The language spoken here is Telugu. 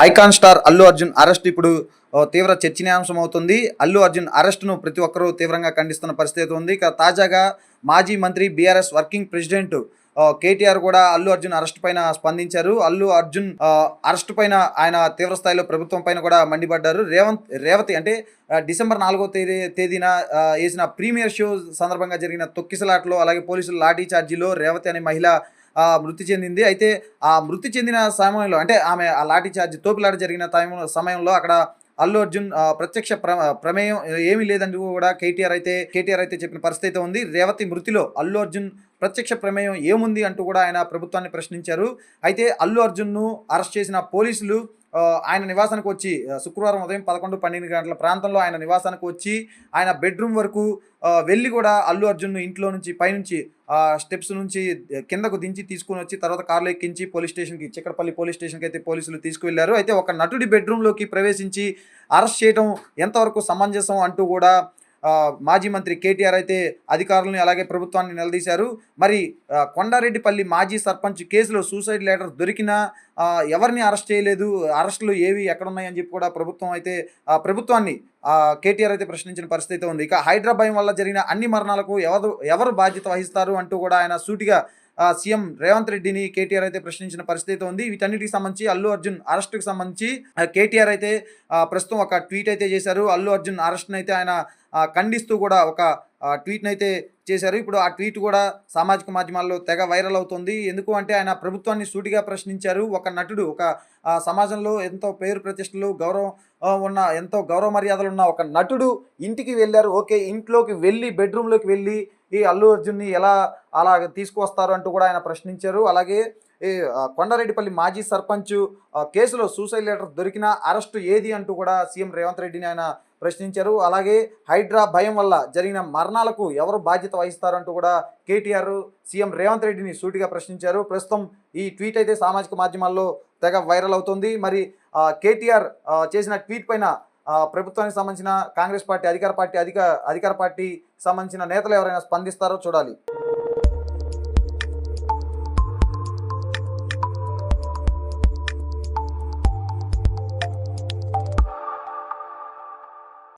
Icon star Allu Arjun arrest ఇప్పుడు తీవ్ర చర్చనీయాంశం అవుతుంది. అల్లు అర్జున్ అరెస్ట్‌ను ప్రతి ఒక్కరూ తీవ్రంగా ఖండిస్తున్న పరిస్థితి ఉంది. ఇక తాజాగా మాజీ మంత్రి బీఆర్ఎస్ వర్కింగ్ ప్రెసిడెంట్ కేటీఆర్ కూడా అల్లు అర్జున్ అరెస్ట్ పైన స్పందించారు. అల్లు అర్జున్ అరెస్ట్ పైన ఆయన తీవ్ర స్థాయిలో ప్రభుత్వం పైన కూడా మండిపడ్డారు. రేవతి అంటే డిసెంబర్ 4వ తేదీన ఏసిన ప్రీమియర్ షో సందర్భంగా జరిగిన తొక్కిసలాటలో అలాగే పోలీసుల లాఠీ చార్జీలో రేవతి అనే మహిళ మృతి చెందింది. అయితే ఆ మృతి చెందిన సమయంలో అంటే ఆమె ఆ లాఠీ చార్జ్ తోపులాట జరిగిన సమయంలో అక్కడ అల్లు అర్జున్ ప్రత్యక్ష ప్రమేయం ఏమీ లేదని కూడా కేటీఆర్ అయితే చెప్పిన పరిస్థితి అయితే ఉంది. రేవతి మృతిలో అల్లు అర్జున్ ప్రత్యక్ష ప్రమేయం ఏముంది అంటూ కూడా ఆయన ప్రభుత్వాన్ని ప్రశ్నించారు. అయితే అల్లు అర్జున్ను అరెస్ట్ చేసిన పోలీసులు ఆయన నివాసానికి వచ్చి శుక్రవారం ఉదయం 11, 12 గంటల ప్రాంతంలో ఆయన నివాసానికి వచ్చి ఆయన బెడ్రూమ్ వరకు వెళ్ళి కూడా అల్లు అర్జున్ను ఇంట్లో నుంచి పైనుంచి స్టెప్స్ నుంచి కిందకు దించి తీసుకుని వచ్చి తర్వాత కార్లో ఎక్కించి పోలీస్ స్టేషన్కి చిక్కడపల్లి పోలీస్ స్టేషన్కి అయితే పోలీసులు తీసుకువెళ్లారు. అయితే ఒక నటుడి బెడ్రూమ్లోకి ప్రవేశించి అరెస్ట్ చేయడం ఎంతవరకు సమంజసం అంటూ కూడా మాజీ మంత్రి కేటీఆర్ అయితే అధికారులని అలాగే ప్రభుత్వాన్ని నిలదీశారు. మరి కొండారెడ్డిపల్లి మాజీ సర్పంచ్ కేసులో సూసైడ్ లెటర్ దొరికినా ఎవరిని అరెస్ట్ చేయలేదు, అరెస్టులు ఏవి ఎక్కడున్నాయని చెప్పి కూడా ప్రభుత్వాన్ని కేటీఆర్ అయితే ప్రశ్నించిన పరిస్థితి అయితే ఉంది. ఇక హైదరాబాద్ వల్ల జరిగిన అన్ని మరణాలకు ఎవరు బాధ్యత వహిస్తారు అంటూ కూడా ఆయన సూటిగా సీఎం రేవంత్ రెడ్డిని కేటీఆర్ అయితే ప్రశ్నించిన పరిస్థితి ఉంది. వీటన్నిటికి సంబంధించి అల్లు అర్జున్ అరెస్టుకు సంబంధించి కేటీఆర్ అయితే ప్రస్తుతం ఒక ట్వీట్ అయితే చేశారు. అల్లు అర్జున్ అరెస్ట్ని అయితే ఆయన ఖండిస్తూ కూడా ఒక ట్వీట్ని అయితే చేశారు. ఇప్పుడు ఆ ట్వీట్ కూడా సామాజిక మాధ్యమాల్లో తెగ వైరల్ అవుతుంది. ఎందుకు అంటే ఆయన ప్రభుత్వాన్ని సూటిగా ప్రశ్నించారు. ఒక నటుడు ఒక సమాజంలో ఎంతో పేరు ప్రతిష్టలు ఎంతో గౌరవ మర్యాదలు ఉన్న ఒక నటుడు ఇంటికి వెళ్ళారు. ఓకే, ఇంట్లోకి వెళ్ళి బెడ్రూమ్లోకి వెళ్ళి ఈ అల్లు అర్జున్ని ఎలా అలా తీసుకువస్తారు అంటూ కూడా ఆయన ప్రశ్నించారు. అలాగే ఈ కొండారెడ్డిపల్లి మాజీ సర్పంచ్ కేసులో సూసైడ్ లెటర్ దొరికిన అరెస్టు ఏది అంటూ కూడా సీఎం రేవంత్ రెడ్డిని ఆయన ప్రశ్నించారు. అలాగే హైడ్రా భయం వల్ల జరిగిన మరణాలకు ఎవరు బాధ్యత వహిస్తారంటూ కూడా కేటీఆర్ సీఎం రేవంత్ రెడ్డిని సూటిగా ప్రశ్నించారు. ప్రస్తుతం ఈ ట్వీట్ అయితే సామాజిక మాధ్యమాల్లో తెగ వైరల్ అవుతుంది. మరి కేటీఆర్ చేసిన ట్వీట్ పైన ప్రభుత్వానికి సంబంధించిన కాంగ్రెస్ పార్టీ అధికార పార్టీ సంబంధించిన నేతలు ఎవరైనా స్పందిస్తారో చూడాలి.